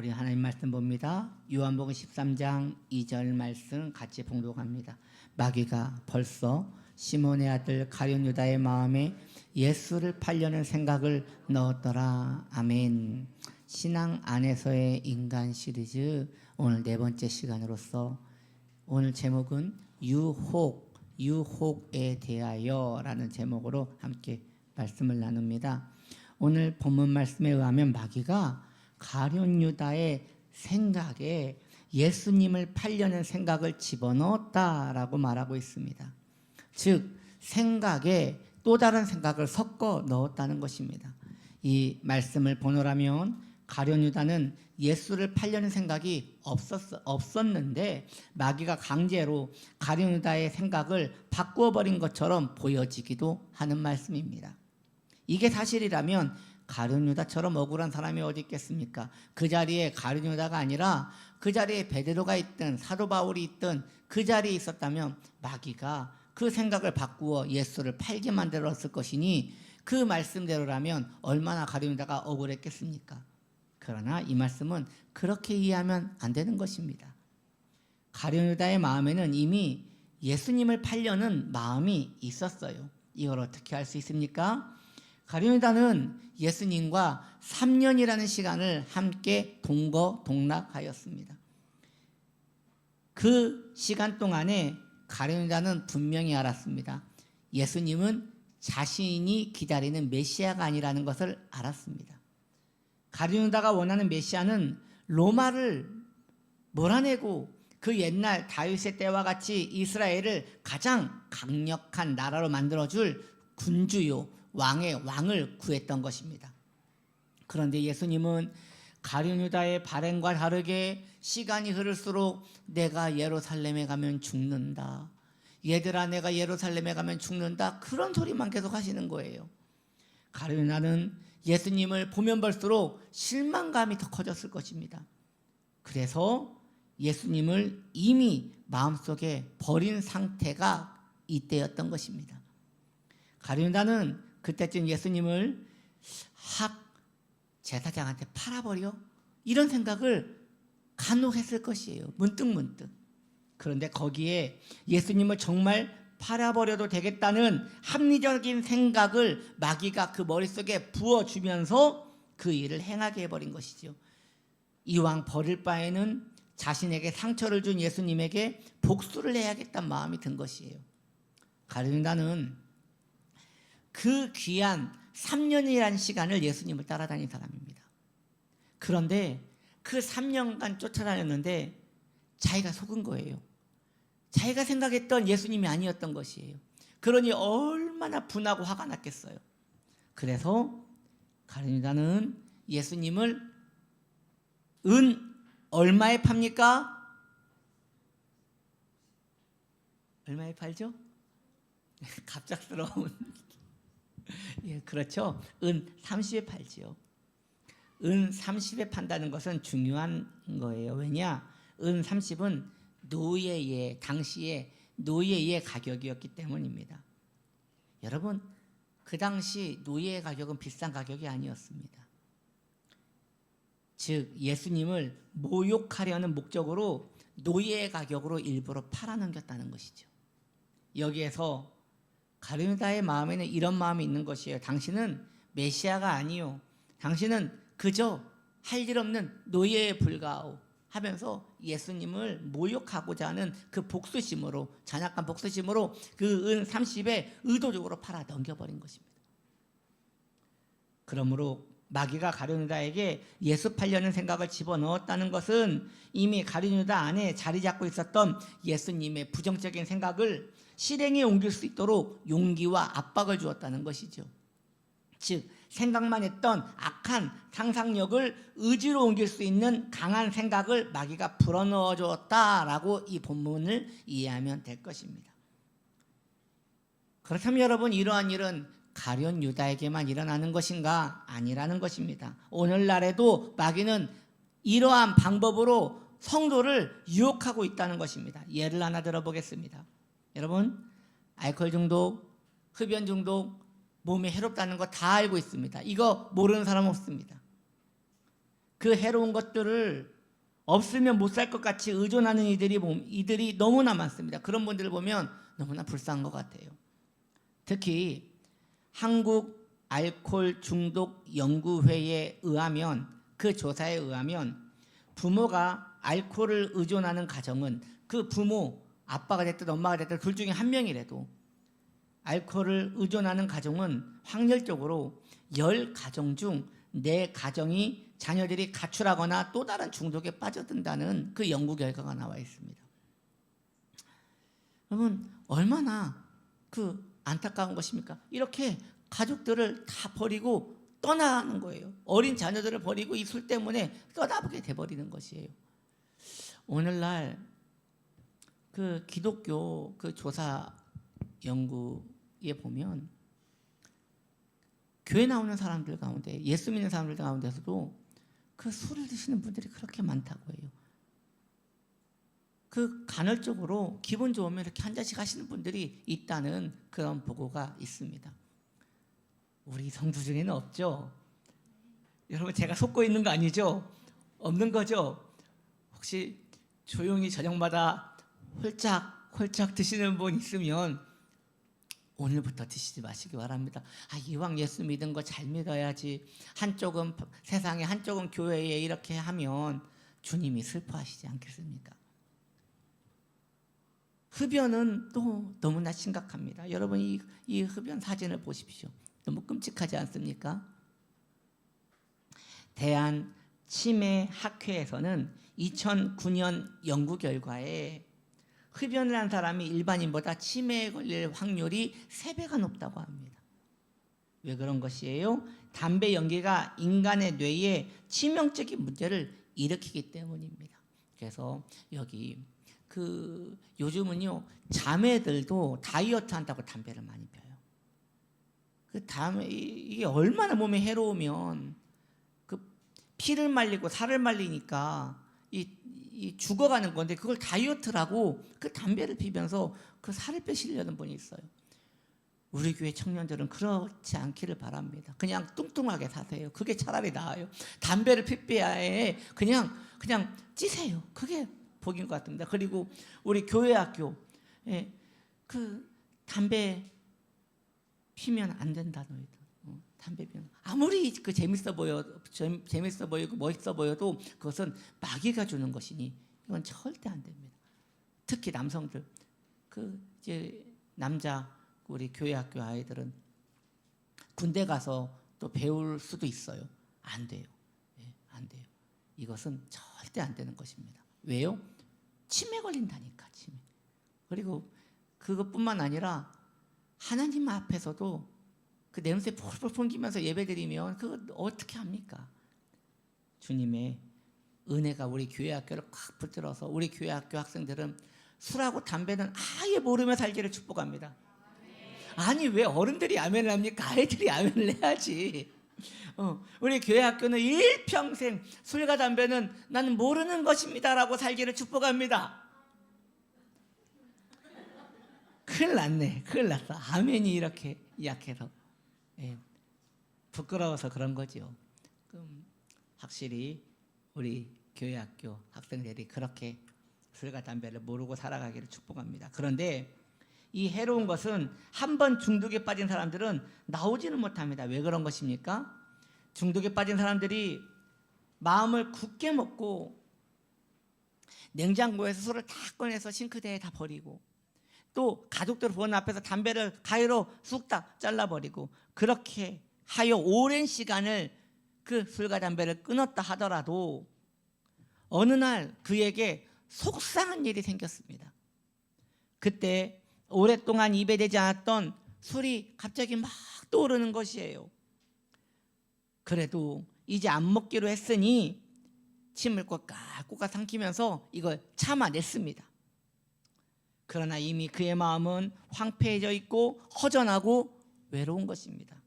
우리 하나님 말씀 봅니다. 요한복음 13장 2절 말씀 같이 봉독합니다. 마귀가 벌써 시몬의 아들 가룟 유다의 마음에 예수를 팔려는 생각을 넣었더라. 아멘. 신앙 안에서의 인간 시리즈 오늘 네 번째 시간으로서 오늘 제목은 유혹에 대하여라는 제목으로 함께 말씀을 나눕니다. 오늘 본문 말씀에 의하면 마귀가 가룟 유다의 생각에 예수님을 팔려는 생각을 집어넣었다라고 말하고 있습니다. 즉 생각에 또 다른 생각을 섞어 넣었다는 것입니다. 이 말씀을 보노라면 가룟 유다는 예수를 팔려는 생각이 없었는데 마귀가 강제로 가룟 유다의 생각을 바꾸어 버린 것처럼 보여지기도 하는 말씀입니다. 이게 사실이라면 가룟 유다처럼 억울한 사람이 어디 있겠습니까? 그 자리에 가룟 유다가 아니라 그 자리에 베드로가 있든 사도 바울이 있든 그 자리에 있었다면 마귀가 그 생각을 바꾸어 예수를 팔게 만들었을 것이니 그 말씀대로라면 얼마나 가룟 유다가 억울했겠습니까? 그러나 이 말씀은 그렇게 이해하면 안 되는 것입니다. 가룟 유다의 마음에는 이미 예수님을 팔려는 마음이 있었어요. 이걸 어떻게 할 수 있습니까? 가룟 유다는 예수님과 3년이라는 시간을 함께 동거동락하였습니다. 그 시간 동안에 가룟 유다는 분명히 알았습니다. 예수님은 자신이 기다리는 메시아가 아니라는 것을 알았습니다. 가룟 유다가 원하는 메시아는 로마를 몰아내고 그 옛날 다윗의 때와 같이 이스라엘을 가장 강력한 나라로 만들어줄 군주요 왕을 구했던 것입니다. 그런데 예수님은 가룟 유다의 바램과 다르게 시간이 흐를수록 내가 예루살렘에 가면 죽는다. 얘들아 내가 예루살렘에 가면 죽는다. 그런 소리만 계속 하시는 거예요. 가룟 유다는 예수님을 보면 볼수록 실망감이 더 커졌을 것입니다. 그래서 예수님을 이미 마음속에 버린 상태가 이때였던 것입니다. 가룟 유다는 그때쯤 예수님을 제사장한테 팔아버려? 이런 생각을 간혹 했을 것이에요. 문득문득. 그런데 거기에 예수님을 정말 팔아버려도 되겠다는 합리적인 생각을 마귀가 그 머릿속에 부어주면서 그 일을 행하게 해버린 것이죠. 이왕 버릴 바에는 자신에게 상처를 준 예수님에게 복수를 해야겠다는 마음이 든 것이에요. 가룟 유다는 그 귀한 3년이라는 시간을 예수님을 따라다닌 사람입니다. 그런데 그 3년간 쫓아다녔는데 자기가 속은 거예요. 자기가 생각했던 예수님이 아니었던 것이에요. 그러니 얼마나 분하고 화가 났겠어요. 그래서 가룟 유다는 예수님을 은 얼마에 팝니까? 얼마에 팔죠? 갑작스러운 예, 그렇죠. 은 30에 팔지요. 은 30에 판다는 것은 중요한 거예요. 왜냐? 은 30은 당시의 노예의 가격이었기 때문입니다. 여러분, 그 당시 노예의 가격은 비싼 가격이 아니었습니다. 즉 예수님을 모욕하려는 목적으로 노예의 가격으로 일부러 팔아넘겼다는 것이죠. 여기에서 가룟 유다의 마음에는 이런 마음이 있는 것이에요. 당신은 메시아가 아니요. 당신은 그저 할 일 없는 노예에 불과하오 하면서 예수님을 모욕하고자 하는 그 복수심으로, 잔악한 복수심으로 그 은 30에 의도적으로 팔아 넘겨버린 것입니다. 그러므로 마귀가 가룟 유다에게 예수 팔려는 생각을 집어넣었다는 것은 이미 가룟 유다 안에 자리 잡고 있었던 예수님의 부정적인 생각을 실행에 옮길 수 있도록 용기와 압박을 주었다는 것이죠. 즉 생각만 했던 악한 상상력을 의지로 옮길 수 있는 강한 생각을 마귀가 불어넣어 주었다라고 이 본문을 이해하면 될 것입니다. 그렇다면 여러분, 이러한 일은 가룟 유다에게만 일어나는 것인가? 아니라는 것입니다. 오늘날에도 마귀는 이러한 방법으로 성도를 유혹하고 있다는 것입니다. 예를 하나 들어보겠습니다. 여러분, 알코올 중독, 흡연 중독, 몸에 해롭다는 거 다 알고 있습니다. 이거 모르는 사람 없습니다. 그 해로운 것들을 없으면 못 살 것 같이 의존하는 이들이 너무나 많습니다. 그런 분들을 보면 너무나 불쌍한 것 같아요. 특히 한국 알코올 중독 연구회에 의하면, 그 조사에 의하면 부모가 알코올을 의존하는 가정은, 그 부모, 아빠가 됐든 엄마가 됐든 둘 중에 한 명이라도 알코올을 의존하는 가정은 확률적으로 10가정 중 4가정이 자녀들이 가출하거나 또 다른 중독에 빠져든다는 그 연구 결과가 나와 있습니다. 여러분, 얼마나 그 안타까운 것입니까? 이렇게 가족들을 다 버리고 떠나는 거예요. 어린 자녀들을 버리고 이 술 때문에 떠나보게 돼버리는 것이에요. 오늘날 그 기독교 그 조사 연구에 보면 교회 나오는 사람들 가운데, 예수 믿는 사람들 가운데서도 그 술을 드시는 분들이 그렇게 많다고 해요. 그 간헐적으로 기분 좋으면 이렇게 한 잔씩 하시는 분들이 있다는 그런 보고가 있습니다. 우리 성도 중에는 없죠? 여러분, 제가 속고 있는 거 아니죠? 없는 거죠? 혹시 조용히 저녁마다 홀짝 드시는 분 있으면 오늘부터 드시지 마시기 바랍니다. 이왕 예수 믿은 거 잘 믿어야지, 한쪽은 세상에 한쪽은 교회에 이렇게 하면 주님이 슬퍼하시지 않겠습니까? 흡연은 또 너무나 심각합니다. 여러분, 이 흡연 사진을 보십시오. 너무 끔찍하지 않습니까? 대한치매학회에서는 2009년 연구 결과에 흡연을 한 사람이 일반인보다 치매에 걸릴 확률이 3배가 높다고 합니다. 왜 그런 것이에요? 담배 연기가 인간의 뇌에 치명적인 문제를 일으키기 때문입니다. 그래서 여기 요즘은요, 자매들도 다이어트 한다고 담배를 많이 펴요. 이게 얼마나 몸에 해로우면 그 피를 말리고 살을 말리니까 이 죽어가는 건데, 그걸 다이어트라고 그 담배를 피면서 그 살을 빼시려는 분이 있어요. 우리 교회 청년들은 그렇지 않기를 바랍니다. 그냥 뚱뚱하게 사세요. 그게 차라리 나아요. 담배를 필 바에 그냥 찌세요. 그게 복인 것 같습니다. 그리고 우리 교회 학교, 그 담배 피면 안 된다 너희들. 담배 피면 아무리 그 재밌어 보이고 멋있어 보여도 그것은 마귀가 주는 것이니 이건 절대 안 됩니다. 특히 남성들, 이제 남자 우리 교회 학교 아이들은 군대 가서 또 배울 수도 있어요. 안 돼요. 안 돼요. 이것은 절대 안 되는 것입니다. 왜요? 치매 걸린다니까, 치매. 그리고 그것뿐만 아니라 하나님 앞에서도 그 냄새 폴폴 풍기면서 예배드리면 그거 어떻게 합니까? 주님의 은혜가 우리 교회 학교를 꽉 붙들어서 우리 교회 학교 학생들은 술하고 담배는 아예 모르며 살기를 축복합니다. 아니, 왜 어른들이 아멘을 합니까? 아이들이 아멘을 해야지. 우리 교회 학교는 일평생 술과 담배는 나는 모르는 것입니다라고 살기를 축복합니다. 큰일 났네. 큰일 났어. 아멘이 이렇게 약해서. 부끄러워서 그런 거죠. 확실히 우리 교회 학교 학생들이 그렇게 술과 담배를 모르고 살아가기를 축복합니다. 그런데 이 해로운 것은 한 번 중독에 빠진 사람들은 나오지는 못합니다. 왜 그런 것입니까? 중독에 빠진 사람들이 마음을 굳게 먹고 냉장고에서 술을 다 꺼내서 싱크대에 다 버리고, 또 가족들 보는 앞에서 담배를 가위로 쑥 다 잘라버리고, 그렇게 하여 오랜 시간을 그 술과 담배를 끊었다 하더라도 어느 날 그에게 속상한 일이 생겼습니다. 그때 오랫동안 입에 대지 않았던 술이 갑자기 막 떠오르는 것이에요. 그래도 이제 안 먹기로 했으니 침을 꼴깍꼴깍 삼키면서 이걸 참아냈습니다. 그러나 이미 그의 마음은 황폐해져 있고 허전하고 외로운 것입니다.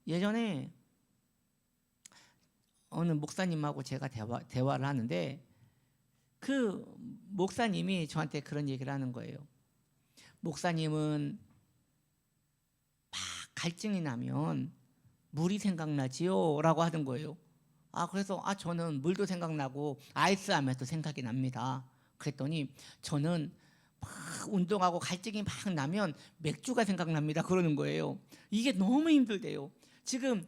예전에 어느 목사님하고 제가 대화를 하는데 그 목사님이 저한테 그런 얘기를 하는 거예요. 목사님은 막 갈증이 나면 물이 생각나지요? 라고 하던 거예요. 그래서 저는 물도 생각나고 아이스하면서 생각이 납니다. 그랬더니 저는 막 운동하고 갈증이 막 나면 맥주가 생각납니다. 그러는 거예요. 이게 너무 힘들대요. 지금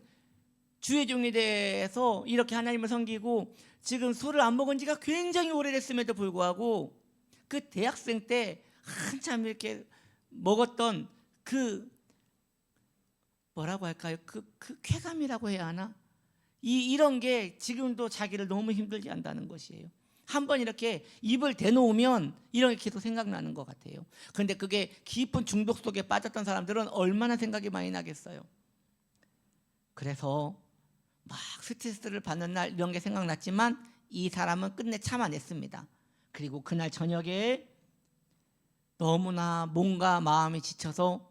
주의 종이 돼서 이렇게 하나님을 섬기고 지금 술을 안 먹은 지가 굉장히 오래됐음에도 불구하고 그 대학생 때 한참 이렇게 먹었던 그 뭐라고 할까요? 그 쾌감이라고 해야 하나? 이런 게 지금도 자기를 너무 힘들게 한다는 것이에요. 한번 이렇게 입을 대놓으면 이런 게 계속 생각나는 것 같아요. 그런데 그게 깊은 중독 속에 빠졌던 사람들은 얼마나 생각이 많이 나겠어요. 그래서 막 스트레스를 받는 날 이런 게 생각났지만 이 사람은 끝내 참아냈습니다. 그리고 그날 저녁에 너무나 몸과 마음이 지쳐서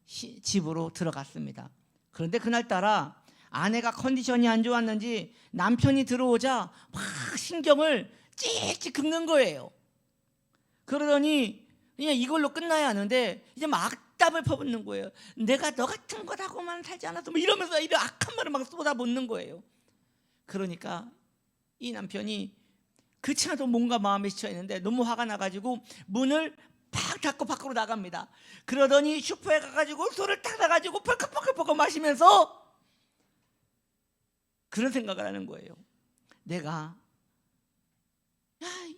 집으로 들어갔습니다. 그런데 그날따라 아내가 컨디션이 안 좋았는지 남편이 들어오자 막 신경을 찌릿찌릿 긁는 거예요. 그러더니 그냥 이걸로 끝나야 하는데 이제 막 악답을 퍼붓는 거예요. 내가 너 같은 거라고만 살지 않았어, 뭐 이러면서 이런 악한 말을 막 쏟아붓는 거예요. 그러니까 이 남편이 그치나도 몸과 마음이 지쳐 있는데 너무 화가 나가지고 문을 팍 닫고 밖으로 나갑니다. 그러더니 슈퍼에 가가지고 술을 딱 놔가지고 펄컥펄컥 마시면서 그런 생각을 하는 거예요. 내가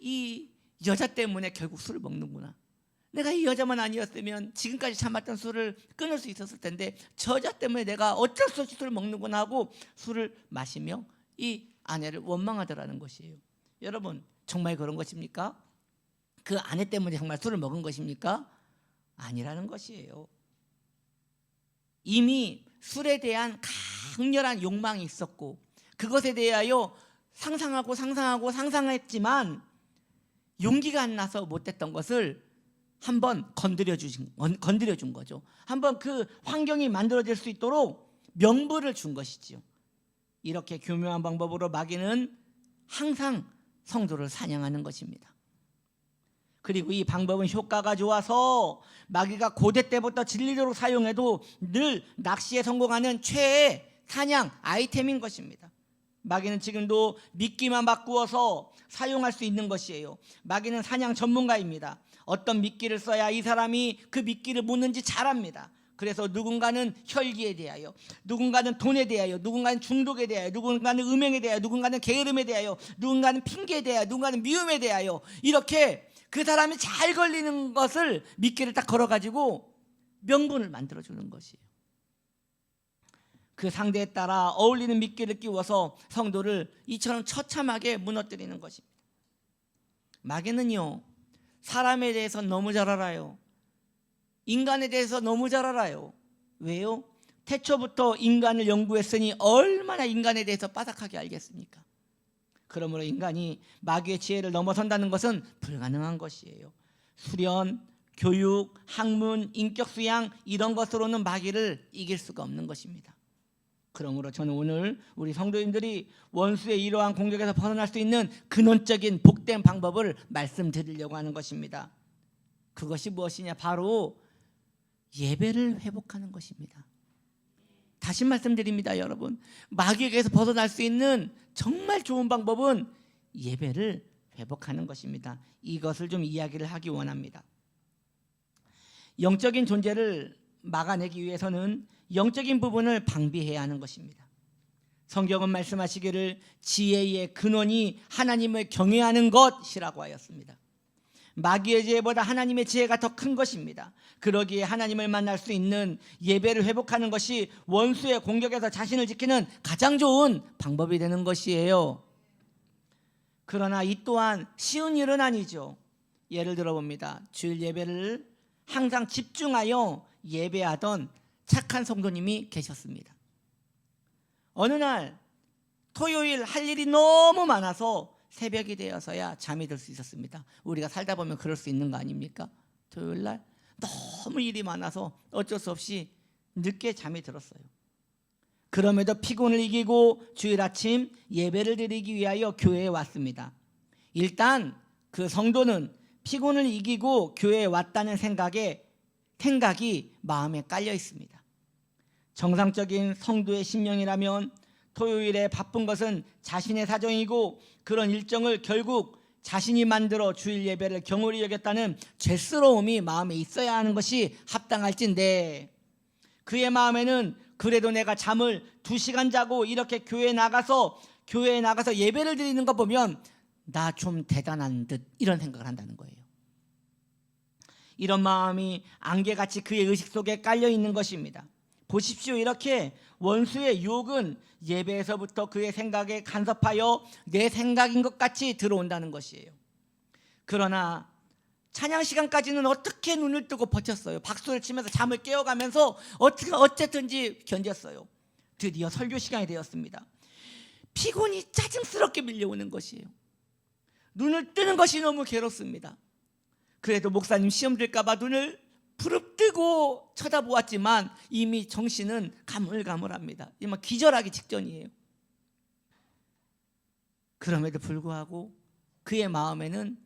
이 여자 때문에 결국 술을 먹는구나. 내가 이 여자만 아니었으면 지금까지 참았던 술을 끊을 수 있었을 텐데 저 여자 때문에 내가 어쩔 수 없이 술을 먹는구나 하고 술을 마시며 이 아내를 원망하더라는 것이에요. 여러분, 정말 그런 것입니까? 그 아내 때문에 정말 술을 먹은 것입니까? 아니라는 것이에요. 이미 술에 대한 강렬한 욕망이 있었고 그것에 대하여 상상했지만 용기가 안 나서 못했던 것을 한번 건드려 준 거죠. 한번 그 환경이 만들어질 수 있도록 명분을 준 것이지요. 이렇게 교묘한 방법으로 마귀는 항상 성도를 사냥하는 것입니다. 그리고 이 방법은 효과가 좋아서 마귀가 고대 때부터 진리적으로 사용해도 늘 낚시에 성공하는 최애 사냥 아이템인 것입니다. 마귀는 지금도 미끼만 바꾸어서 사용할 수 있는 것이에요. 마귀는 사냥 전문가입니다. 어떤 미끼를 써야 이 사람이 그 미끼를 묻는지 잘 압니다. 그래서 누군가는 혈기에 대하여, 누군가는 돈에 대하여, 누군가는 중독에 대하여, 누군가는 음행에 대하여, 누군가는 게으름에 대하여, 누군가는 핑계에 대하여, 누군가는 미움에 대하여 이렇게 그 사람이 잘 걸리는 것을 미끼를 딱 걸어가지고 명분을 만들어주는 것이에요. 그 상대에 따라 어울리는 미끼를 끼워서 성도를 이처럼 처참하게 무너뜨리는 것입니다. 마귀는요, 사람에 대해서 너무 잘 알아요. 인간에 대해서 너무 잘 알아요. 왜요? 태초부터 인간을 연구했으니 얼마나 인간에 대해서 빠삭하게 알겠습니까? 그러므로 인간이 마귀의 지혜를 넘어선다는 것은 불가능한 것이에요. 수련, 교육, 학문, 인격 수양 이런 것으로는 마귀를 이길 수가 없는 것입니다. 그러므로 저는 오늘 우리 성도님들이 원수의 이러한 공격에서 벗어날 수 있는 근원적인 복된 방법을 말씀드리려고 하는 것입니다. 그것이 무엇이냐? 바로 예배를 회복하는 것입니다. 다시 말씀드립니다, 여러분. 마귀에게서 벗어날 수 있는 정말 좋은 방법은 예배를 회복하는 것입니다. 이것을 좀 이야기를 하기 원합니다. 영적인 존재를 막아내기 위해서는 영적인 부분을 방비해야 하는 것입니다. 성경은 말씀하시기를 지혜의 근원이 하나님을 경외하는 것이라고 하였습니다. 마귀의 지혜보다 하나님의 지혜가 더 큰 것입니다. 그러기에 하나님을 만날 수 있는 예배를 회복하는 것이 원수의 공격에서 자신을 지키는 가장 좋은 방법이 되는 것이에요. 그러나 이 또한 쉬운 일은 아니죠. 예를 들어 봅니다. 주일 예배를 항상 집중하여 예배하던 착한 성도님이 계셨습니다. 어느 날 토요일 할 일이 너무 많아서 새벽이 되어서야 잠이 들 수 있었습니다. 우리가 살다 보면 그럴 수 있는 거 아닙니까? 토요일 날 너무 일이 많아서 어쩔 수 없이 늦게 잠이 들었어요. 그럼에도 피곤을 이기고 주일 아침 예배를 드리기 위하여 교회에 왔습니다. 일단 그 성도는 피곤을 이기고 교회에 왔다는 생각이 마음에 깔려 있습니다. 정상적인 성도의 심령이라면 토요일에 바쁜 것은 자신의 사정이고 그런 일정을 결국 자신이 만들어 주일 예배를 경홀히 여겼다는 죄스러움이 마음에 있어야 하는 것이 합당할진데, 그의 마음에는 그래도 내가 잠을 2시간 자고 이렇게 교회에 나가서 예배를 드리는 거 보면 나 좀 대단한 듯, 이런 생각을 한다는 거예요. 이런 마음이 안개같이 그의 의식 속에 깔려 있는 것입니다. 보십시오. 이렇게 원수의 유혹은 예배에서부터 그의 생각에 간섭하여 내 생각인 것 같이 들어온다는 것이에요. 그러나 찬양 시간까지는 어떻게 눈을 뜨고 버텼어요. 박수를 치면서 잠을 깨어가면서 어쨌든지 견뎠어요. 드디어 설교 시간이 되었습니다. 피곤이 짜증스럽게 밀려오는 것이에요. 눈을 뜨는 것이 너무 괴롭습니다. 그래도 목사님 시험 들까 봐 눈을 부릅뜨고 쳐다보았지만 이미 정신은 가물가물합니다. 이만 기절하기 직전이에요. 그럼에도 불구하고 그의 마음에는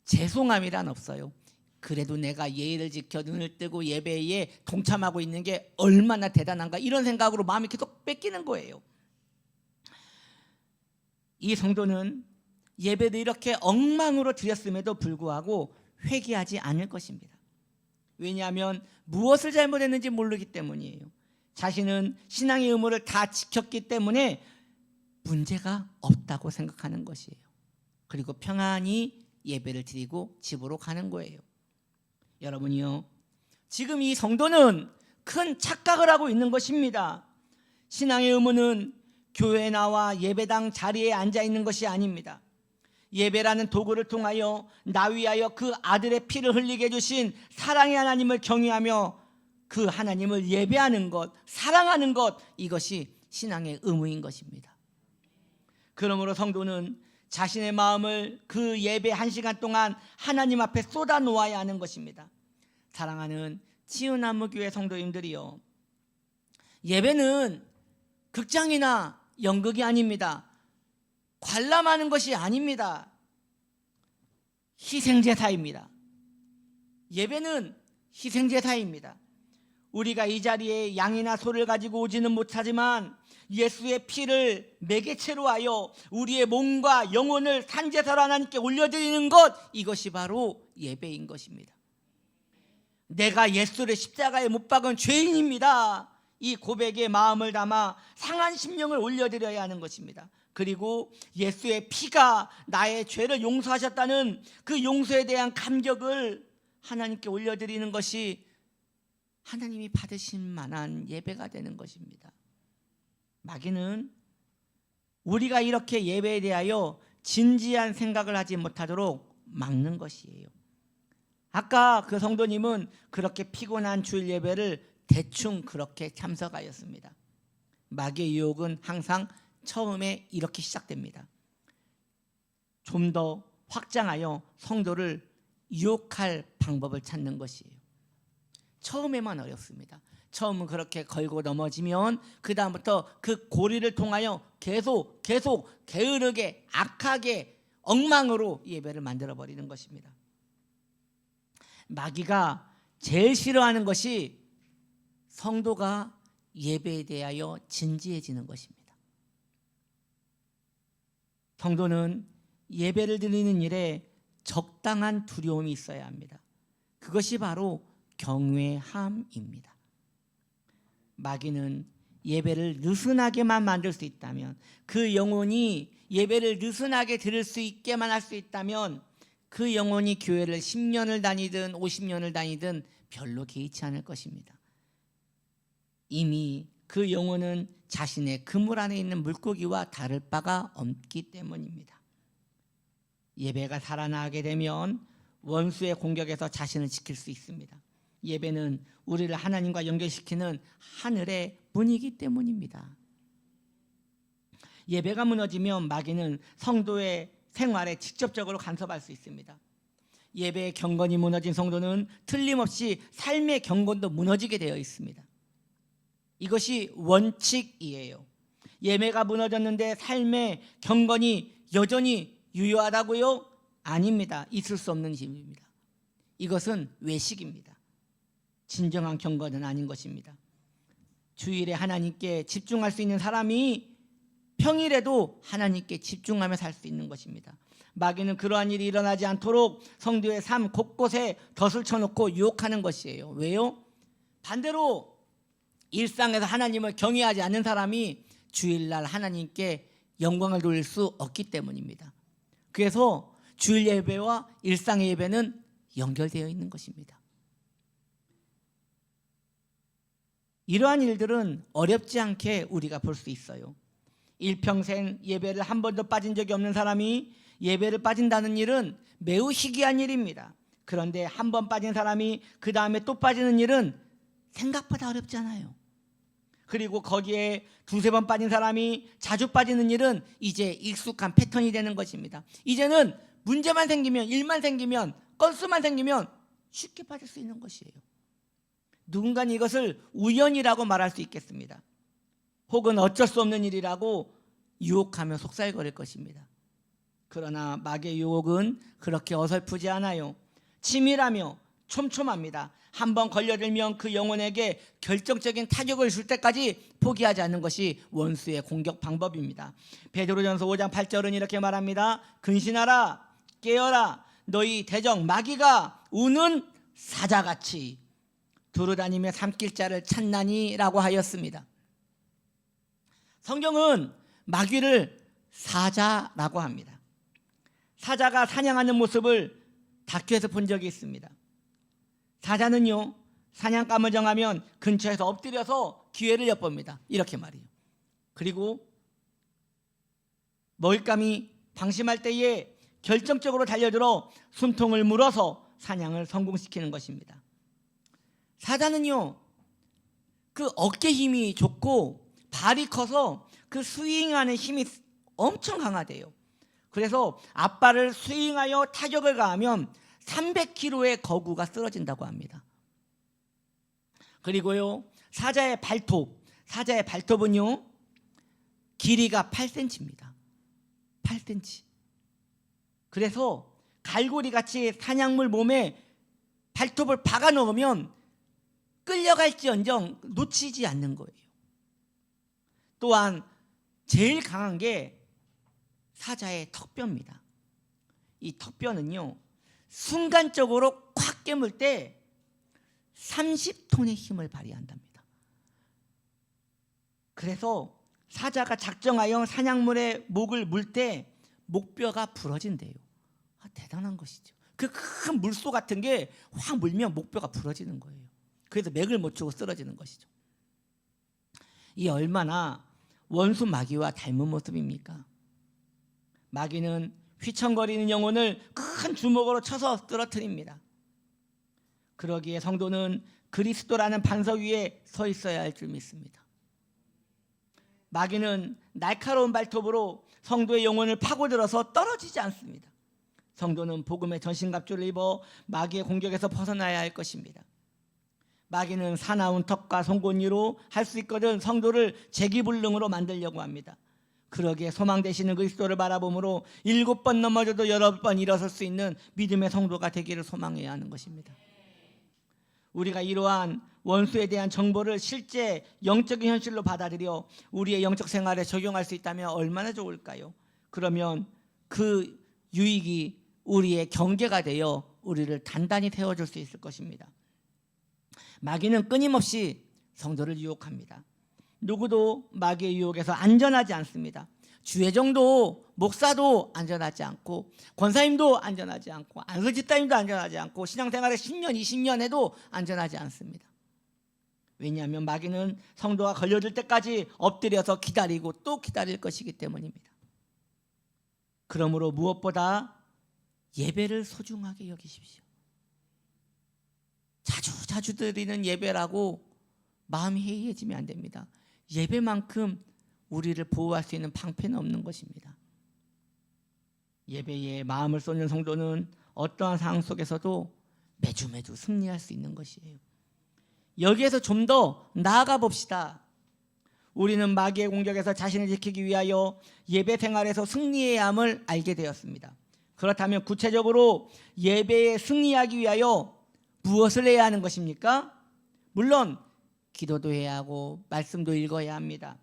죄송함이란 없어요. 그래도 내가 예의를 지켜 눈을 뜨고 예배에 동참하고 있는 게 얼마나 대단한가, 이런 생각으로 마음이 계속 뺏기는 거예요. 이 성도는 예배도 이렇게 엉망으로 드렸음에도 불구하고 회개하지 않을 것입니다. 왜냐하면 무엇을 잘못했는지 모르기 때문이에요. 자신은 신앙의 의무를 다 지켰기 때문에 문제가 없다고 생각하는 것이에요. 그리고 평안히 예배를 드리고 집으로 가는 거예요. 여러분이요, 지금 이 성도는 큰 착각을 하고 있는 것입니다. 신앙의 의무는 교회에 나와 예배당 자리에 앉아 있는 것이 아닙니다. 예배라는 도구를 통하여 나 위하여 그 아들의 피를 흘리게 해주신 사랑의 하나님을 경외하며 그 하나님을 예배하는 것, 사랑하는 것, 이것이 신앙의 의무인 것입니다. 그러므로 성도는 자신의 마음을 그 예배 1시간 동안 하나님 앞에 쏟아 놓아야 하는 것입니다. 사랑하는 치유나무교회 성도님들이요, 예배는 극장이나 연극이 아닙니다. 관람하는 것이 아닙니다. 희생제사입니다. 예배는 희생제사입니다. 우리가 이 자리에 양이나 소를 가지고 오지는 못하지만 예수의 피를 매개체로 하여 우리의 몸과 영혼을 산제사로 하나님께 올려드리는 것, 이것이 바로 예배인 것입니다. 내가 예수를 십자가에 못 박은 죄인입니다. 이 고백에 마음을 담아 상한 심령을 올려드려야 하는 것입니다. 그리고 예수의 피가 나의 죄를 용서하셨다는 그 용서에 대한 감격을 하나님께 올려드리는 것이 하나님이 받으실 만한 예배가 되는 것입니다. 마귀는 우리가 이렇게 예배에 대하여 진지한 생각을 하지 못하도록 막는 것이에요. 아까 그 성도님은 그렇게 피곤한 주일 예배를 대충 그렇게 참석하였습니다. 마귀의 유혹은 항상 처음에 이렇게 시작됩니다. 좀 더 확장하여 성도를 유혹할 방법을 찾는 것이에요. 처음에만 어렵습니다. 처음은 그렇게 걸고 넘어지면 그 다음부터 그 고리를 통하여 계속 게으르게 악하게 엉망으로 예배를 만들어버리는 것입니다. 마귀가 제일 싫어하는 것이 성도가 예배에 대하여 진지해지는 것입니다. 성도는 예배를 드리는 일에 적당한 두려움이 있어야 합니다. 그것이 바로 경외함입니다. 마귀는 예배를 느슨하게만 만들 수 있다면, 그 영혼이 예배를 느슨하게 들을 수 있게만 할 수 있다면 그 영혼이 교회를 10년을 다니든 50년을 다니든 별로 개의치 않을 것입니다. 이미 그 영혼은 자신의 그물 안에 있는 물고기와 다를 바가 없기 때문입니다. 예배가 살아나게 되면 원수의 공격에서 자신을 지킬 수 있습니다. 예배는 우리를 하나님과 연결시키는 하늘의 문이기 때문입니다. 예배가 무너지면 마귀는 성도의 생활에 직접적으로 간섭할 수 있습니다. 예배의 경건이 무너진 성도는 틀림없이 삶의 경건도 무너지게 되어 있습니다. 이것이 원칙이에요. 예배가 무너졌는데 삶의 경건이 여전히 유효하다고요? 아닙니다. 있을 수 없는 일입니다. 이것은 외식입니다. 진정한 경건은 아닌 것입니다. 주일에 하나님께 집중할 수 있는 사람이 평일에도 하나님께 집중하며 살 수 있는 것입니다. 마귀는 그러한 일이 일어나지 않도록 성도의 삶 곳곳에 덫을 쳐놓고 유혹하는 것이에요. 왜요? 반대로 일상에서 하나님을 경외하지 않는 사람이 주일날 하나님께 영광을 돌릴 수 없기 때문입니다. 그래서 주일 예배와 일상의 예배는 연결되어 있는 것입니다. 이러한 일들은 어렵지 않게 우리가 볼 수 있어요. 일평생 예배를 한 번도 빠진 적이 없는 사람이 예배를 빠진다는 일은 매우 희귀한 일입니다. 그런데 한 번 빠진 사람이 그 다음에 또 빠지는 일은 생각보다 어렵지 않아요. 그리고 거기에 두세 번 빠진 사람이 자주 빠지는 일은 이제 익숙한 패턴이 되는 것입니다. 이제는 문제만 생기면, 일만 생기면, 건수만 생기면 쉽게 빠질 수 있는 것이에요. 누군가는 이것을 우연이라고 말할 수 있겠습니다. 혹은 어쩔 수 없는 일이라고 유혹하며 속살거릴 것입니다. 그러나 마귀의 유혹은 그렇게 어설프지 않아요. 치밀하며 촘촘합니다. 한번 걸려들면 그 영혼에게 결정적인 타격을 줄 때까지 포기하지 않는 것이 원수의 공격 방법입니다. 베드로전서 5장 8절은 이렇게 말합니다. 근신하라, 깨어라, 너희 대적 마귀가 우는 사자같이 두루다니며 삼킬 자를 찾나니 라고 하였습니다. 성경은 마귀를 사자라고 합니다. 사자가 사냥하는 모습을 다큐에서 본 적이 있습니다. 사자는요, 사냥감을 정하면 근처에서 엎드려서 기회를 엿봅니다. 이렇게 말이에요. 그리고 먹잇감이 방심할 때에 결정적으로 달려들어 숨통을 물어서 사냥을 성공시키는 것입니다. 사자는요, 그 어깨 힘이 좋고 발이 커서 그 스윙하는 힘이 엄청 강하대요. 그래서 앞발을 스윙하여 타격을 가하면 300kg의 거구가 쓰러진다고 합니다. 그리고요, 사자의 발톱은요, 길이가 8cm입니다. 8cm. 그래서 갈고리같이 사냥물 몸에 발톱을 박아 넣으면 끌려갈지언정 놓치지 않는 거예요. 또한 제일 강한 게 사자의 턱뼈입니다. 이 턱뼈는요, 순간적으로 콱 깨물 때 30톤의 힘을 발휘한답니다. 그래서 사자가 작정하여 사냥물의 목을 물 때 목뼈가 부러진대요. 대단한 것이죠. 그 큰 물소 같은 게 확 물면 목뼈가 부러지는 거예요. 그래서 맥을 못 추고 쓰러지는 것이죠. 이 얼마나 원수 마귀와 닮은 모습입니까? 마귀는 휘청거리는 영혼을 큰 주먹으로 쳐서 쓰러뜨립니다. 그러기에 성도는 그리스도라는 반석 위에 서 있어야 할 줄 믿습니다. 마귀는 날카로운 발톱으로 성도의 영혼을 파고들어서 떨어지지 않습니다. 성도는 복음의 전신갑주를 입어 마귀의 공격에서 벗어나야 할 것입니다. 마귀는 사나운 턱과 송곳니로 할 수 있거든 성도를 재기불능으로 만들려고 합니다. 그러기에 소망 되시는 그리스도를 바라보므로 7번 넘어져도 8번 일어설 수 있는 믿음의 성도가 되기를 소망해야 하는 것입니다. 우리가 이러한 원수에 대한 정보를 실제 영적인 현실로 받아들여 우리의 영적 생활에 적용할 수 있다면 얼마나 좋을까요? 그러면 그 유익이 우리의 경계가 되어 우리를 단단히 세워줄 수 있을 것입니다. 마귀는 끊임없이 성도를 유혹합니다. 누구도 마귀의 유혹에서 안전하지 않습니다. 주회정도 목사도 안전하지 않고 권사님도 안전하지 않고 안수집사님도 안전하지 않고 신앙생활에 10년 20년 해도 안전하지 않습니다. 왜냐하면 마귀는 성도가 걸려들 때까지 엎드려서 기다리고 또 기다릴 것이기 때문입니다. 그러므로 무엇보다 예배를 소중하게 여기십시오. 자주 드리는 예배라고 마음이 해이해지면 안 됩니다. 예배만큼 우리를 보호할 수 있는 방패는 없는 것입니다. 예배에 마음을 쏟는 성도는 어떠한 상황 속에서도 매주 승리할 수 있는 것이에요. 여기에서 좀 더 나아가 봅시다. 우리는 마귀의 공격에서 자신을 지키기 위하여 예배 생활에서 승리해야 함을 알게 되었습니다. 그렇다면 구체적으로 예배에 승리하기 위하여 무엇을 해야 하는 것입니까? 물론 기도도 해야 하고 말씀도 읽어야 합니다.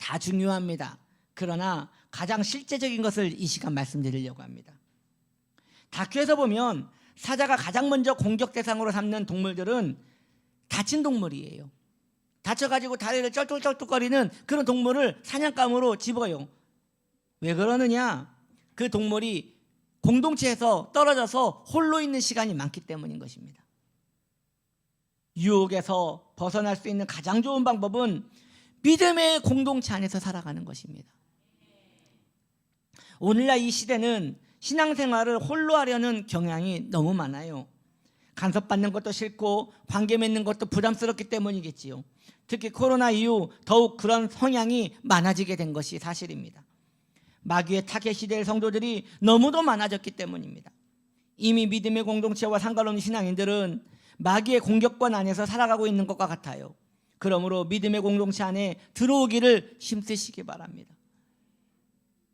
다 중요합니다. 그러나 가장 실제적인 것을 이 시간 말씀드리려고 합니다. 다큐에서 보면 사자가 가장 먼저 공격 대상으로 삼는 동물들은 다친 동물이에요. 다쳐가지고 다리를 쩔뚝쩔뚝거리는 그런 동물을 사냥감으로 집어요. 왜 그러느냐? 그 동물이 공동체에서 떨어져서 홀로 있는 시간이 많기 때문인 것입니다. 유혹에서 벗어날 수 있는 가장 좋은 방법은 믿음의 공동체 안에서 살아가는 것입니다. 오늘날 이 시대는 신앙생활을 홀로 하려는 경향이 너무 많아요. 간섭받는 것도 싫고 관계 맺는 것도 부담스럽기 때문이겠지요. 특히 코로나 이후 더욱 그런 성향이 많아지게 된 것이 사실입니다. 마귀의 타겟 시대의 성도들이 너무도 많아졌기 때문입니다. 이미 믿음의 공동체와 상관없는 신앙인들은 마귀의 공격권 안에서 살아가고 있는 것과 같아요. 그러므로 믿음의 공동체 안에 들어오기를 힘쓰시기 바랍니다.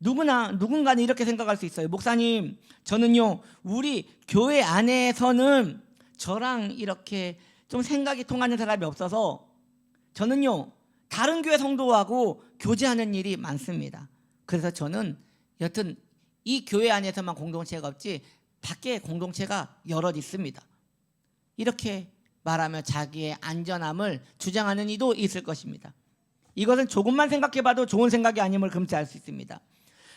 누군가는 이렇게 생각할 수 있어요. 목사님, 저는요 우리 교회 안에서는 저랑 이렇게 좀 생각이 통하는 사람이 없어서 저는요 다른 교회 성도하고 교제하는 일이 많습니다. 그래서 저는 여튼 이 교회 안에서만 공동체가 없지 밖에 공동체가 여럿 있습니다. 이렇게 말하며 자기의 안전함을 주장하는 이도 있을 것입니다. 이것은 조금만 생각해봐도 좋은 생각이 아님을 금세 알 수 있습니다.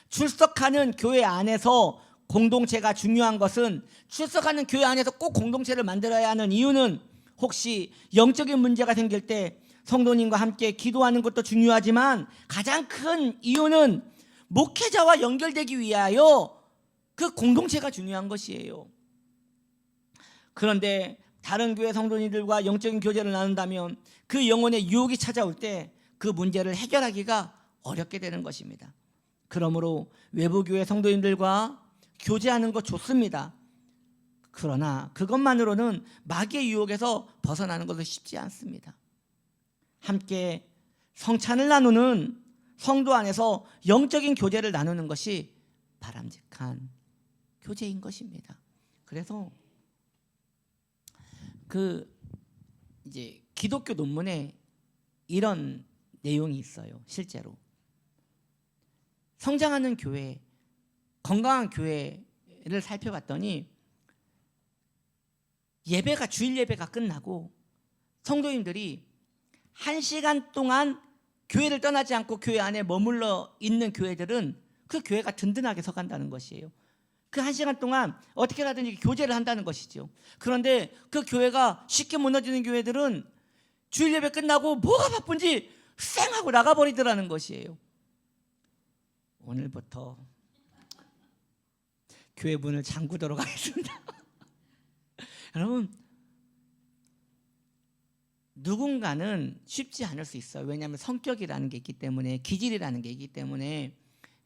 출석하는 교회 안에서 공동체가 중요한 것은 출석하는 교회 안에서 꼭 공동체를 만들어야 하는 이유는 혹시 영적인 문제가 생길 때 성도님과 함께 기도하는 것도 중요하지만 가장 큰 이유는 목회자와 연결되기 위하여 그 공동체가 중요한 것이에요. 그런데 다른 교회 성도님들과 영적인 교제를 나눈다면 그 영혼의 유혹이 찾아올 때 그 문제를 해결하기가 어렵게 되는 것입니다. 그러므로 외부 교회 성도님들과 교제하는 것 좋습니다. 그러나 그것만으로는 마귀의 유혹에서 벗어나는 것은 쉽지 않습니다. 함께 성찬을 나누는 성도 안에서 영적인 교제를 나누는 것이 바람직한 교제인 것입니다. 그래서 이제 기독교 논문에 이런 내용이 있어요. 실제로 성장하는 교회, 건강한 교회를 살펴봤더니 주일 예배가 끝나고 성도님들이 1시간 동안 교회를 떠나지 않고 교회 안에 머물러 있는 교회들은 그 교회가 든든하게 서간다는 것이에요. 그 1시간 동안 어떻게 하든지 교제를 한다는 것이죠. 그런데 그 교회가 쉽게 무너지는 교회들은 주일 예배 끝나고 뭐가 바쁜지 쌩하고 나가버리더라는 것이에요. 오늘부터 교회 문을 잠그도록 하겠습니다. 여러분, 누군가는 쉽지 않을 수 있어요. 왜냐하면 성격이라는 게 있기 때문에, 기질이라는 게 있기 때문에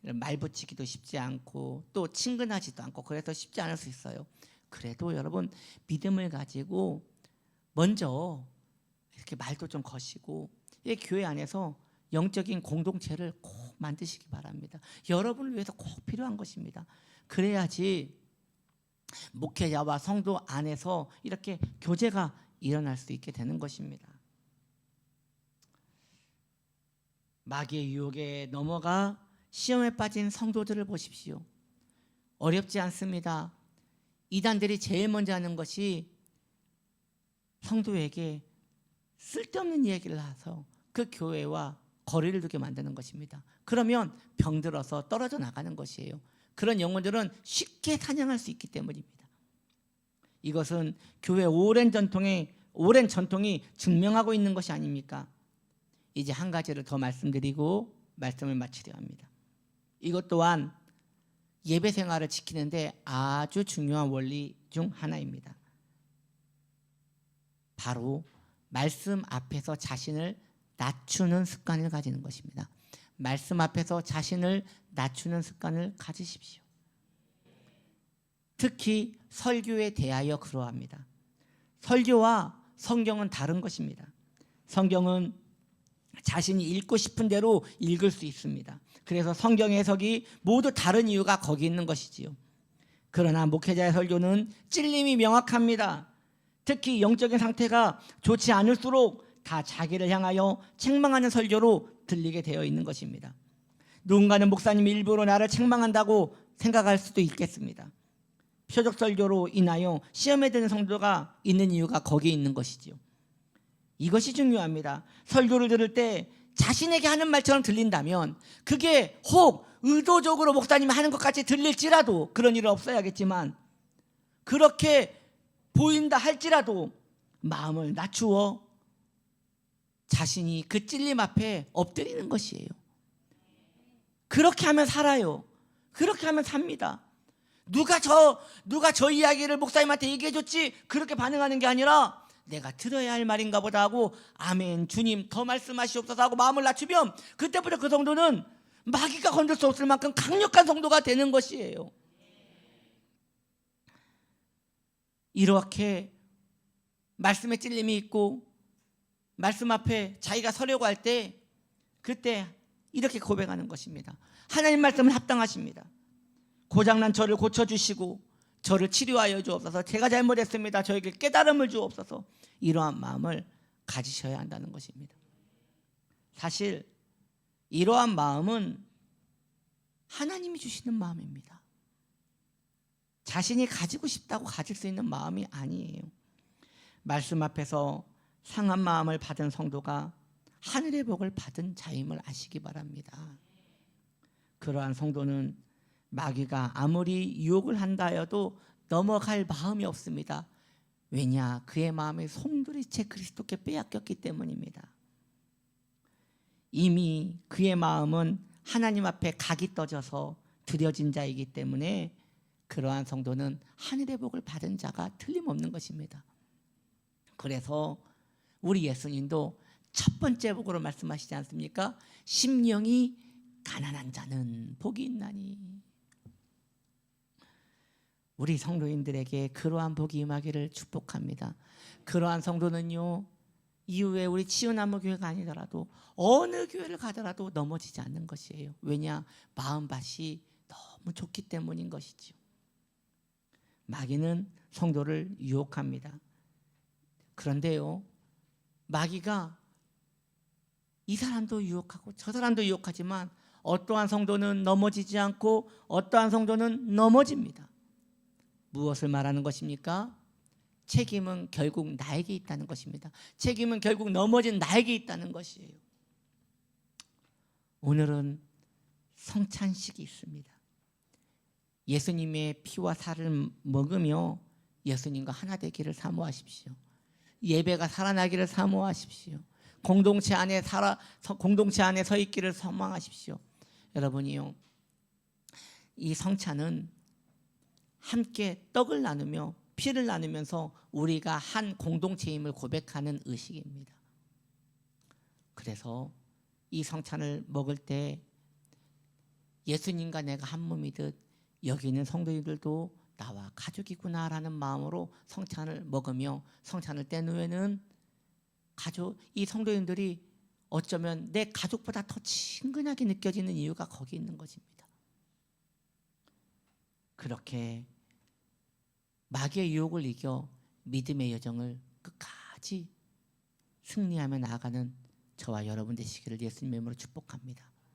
말 붙이기도 쉽지 않고 또 친근하지도 않고 그래서 쉽지 않을 수 있어요. 그래도 여러분 믿음을 가지고 먼저 이렇게 말도 좀 거시고 이 교회 안에서 영적인 공동체를 꼭 만드시기 바랍니다. 여러분을 위해서 꼭 필요한 것입니다. 그래야지 목회자와 성도 안에서 이렇게 교제가 일어날 수 있게 되는 것입니다. 마귀의 유혹에 넘어가 시험에 빠진 성도들을 보십시오. 어렵지 않습니다. 이단들이 제일 먼저 하는 것이 성도에게 쓸데없는 얘기를 해서 그 교회와 거리를 두게 만드는 것입니다. 그러면 병들어서 떨어져 나가는 것이에요. 그런 영혼들은 쉽게 사냥할 수 있기 때문입니다. 이것은 교회 오랜 전통이 증명하고 있는 것이 아닙니까? 이제 한 가지를 더 말씀드리고 말씀을 마치려 합니다. 이것 또한 예배 생활을 지키는데 아주 중요한 원리 중 하나입니다. 바로 말씀 앞에서 자신을 낮추는 습관을 가지는 것입니다. 말씀 앞에서 자신을 낮추는 습관을 가지십시오. 특히 설교에 대하여 그러합니다. 설교와 성경은 다른 것입니다. 성경은 자신이 읽고 싶은 대로 읽을 수 있습니다. 그래서 성경 해석이 모두 다른 이유가 거기 있는 것이지요. 그러나 목회자의 설교는 찔림이 명확합니다. 특히 영적인 상태가 좋지 않을수록 다 자기를 향하여 책망하는 설교로 들리게 되어 있는 것입니다. 누군가는 목사님이 일부러 나를 책망한다고 생각할 수도 있겠습니다. 표적 설교로 인하여 시험에 드는 성도가 있는 이유가 거기에 있는 것이지요. 이것이 중요합니다. 설교를 들을 때 자신에게 하는 말처럼 들린다면, 그게 혹 의도적으로 목사님이 하는 것 같이 들릴지라도, 그런 일은 없어야겠지만 그렇게 보인다 할지라도 마음을 낮추어 자신이 그 찔림 앞에 엎드리는 것이에요. 그렇게 하면 살아요. 그렇게 하면 삽니다. 누가 저 이야기를 목사님한테 얘기해줬지, 그렇게 반응하는 게 아니라 내가 들어야 할 말인가 보다 하고, 아멘 주님 더 말씀하시옵소서 하고 마음을 낮추면, 그때부터 그 성도는 마귀가 건들 수 없을 만큼 강력한 성도가 되는 것이에요. 이렇게 말씀에 찔림이 있고 말씀 앞에 자기가 서려고 할 때, 그때 이렇게 고백하는 것입니다. 하나님 말씀은 합당하십니다. 고장난 저를 고쳐주시고 저를 치료하여 주옵소서. 제가 잘못했습니다. 저에게 깨달음을 주옵소서. 이러한 마음을 가지셔야 한다는 것입니다. 사실 이러한 마음은 하나님이 주시는 마음입니다. 자신이 가지고 싶다고 가질 수 있는 마음이 아니에요. 말씀 앞에서 상한 마음을 받은 성도가 하늘의 복을 받은 자임을 아시기 바랍니다. 그러한 성도는 마귀가 아무리 유혹을 한다 하여도 넘어갈 마음이 없습니다. 왜냐? 그의 마음이 송두리째 그리스도께 빼앗겼기 때문입니다. 이미 그의 마음은 하나님 앞에 각이 떠져서 드려진 자이기 때문에 그러한 성도는 하늘의 복을 받은 자가 틀림없는 것입니다. 그래서 우리 예수님도 첫 번째 복으로 말씀하시지 않습니까? 심령이 가난한 자는 복이 있나니. 우리 성도인들에게 그러한 복이 임하기를 축복합니다. 그러한 성도는요, 이후에 우리 치유나무 교회가 아니더라도 어느 교회를 가더라도 넘어지지 않는 것이에요. 왜냐? 마음밭이 너무 좋기 때문인 것이죠. 마귀는 성도를 유혹합니다. 그런데요, 마귀가 이 사람도 유혹하고 저 사람도 유혹하지만 어떠한 성도는 넘어지지 않고 어떠한 성도는 넘어집니다. 무엇을 말하는 것입니까? 책임은 결국 나에게 있다는 것입니다. 책임은 결국 넘어진 나에게 있다는 것이에요. 오늘은 성찬식이 있습니다. 예수님의 피와 살을 먹으며 예수님과 하나 되기를 사모하십시오. 예배가 살아나기를 사모하십시오. 공동체 안에 서 있기를 소망하십시오. 여러분이요, 이 성찬은 함께 떡을 나누며 피를 나누면서 우리가 한 공동체임을 고백하는 의식입니다. 그래서 이 성찬을 먹을 때 예수님과 내가 한 몸이듯 여기 있는 성도님들도 나와 가족이구나라는 마음으로 성찬을 먹으며, 성찬을 뗀 후에는 이 성도님들이 어쩌면 내 가족보다 더 친근하게 느껴지는 이유가 거기 있는 것입니다. 그렇게 마귀의 유혹을 이겨 믿음의 여정을 끝까지 승리하며 나아가는 저와 여러분 되시기를 예수님의 이름으로 축복합니다.